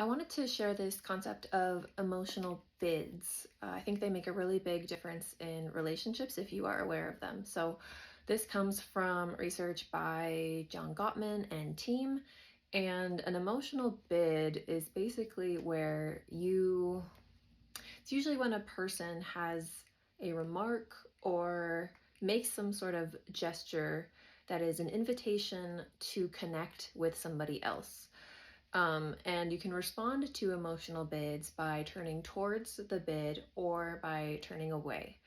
I wanted to share this concept of emotional bids. I think they make a really big difference in relationships if you are aware of them. So, this comes from research by John Gottman and team. And an emotional bid is basically it's usually when a person has a remark or makes some sort of gesture that is an invitation to connect with somebody else. And you can respond to emotional bids by turning towards the bid or by turning away.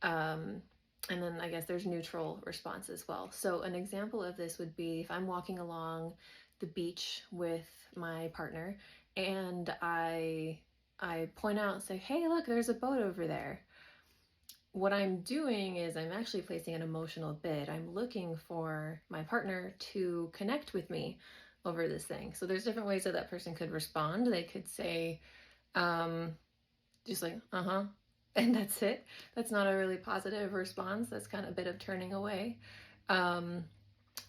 Um, and then I guess there's neutral response as well. So an example of this would be if I'm walking along the beach with my partner and I point out and say, "Hey, look, there's a boat over there." What I'm doing is I'm actually placing an emotional bid. I'm looking for my partner to connect with me over this thing. So there's different ways that that person could respond. They could say, um, just like, uh-huh, and that's it. That's not a really positive response. That's kind of a bit of turning away. Um,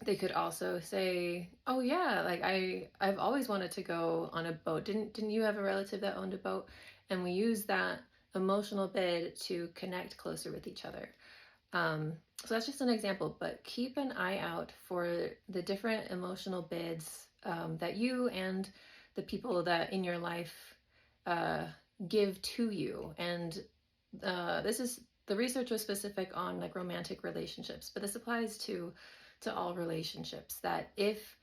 they could also say, "Oh yeah, like I've always wanted to go on a boat. Didn't you have a relative that owned a boat?" And we use that emotional bid to connect closer with each other. So that's just an example, but keep an eye out for the different emotional bids that you and the people that in your life uh, give to you. And this is the research was specific on like romantic relationships, but this applies to all relationships. That if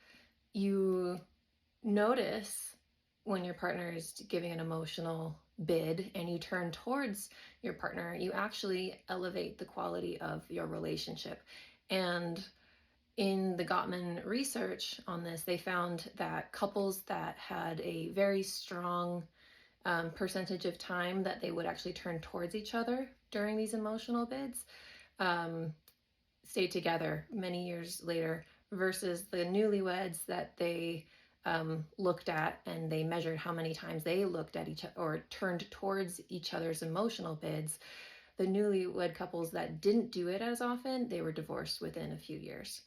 you notice when your partner is giving an emotional bid and you turn towards your partner, you actually elevate the quality of your relationship. And in the Gottman research on this, they found that couples that had a very strong percentage of time that they would actually turn towards each other during these emotional bids um, stayed together many years later versus the newlyweds that they looked at and they measured how many times they looked at each other or turned towards each other's emotional bids. The newlywed couples that didn't do it as often, they were divorced within a few years.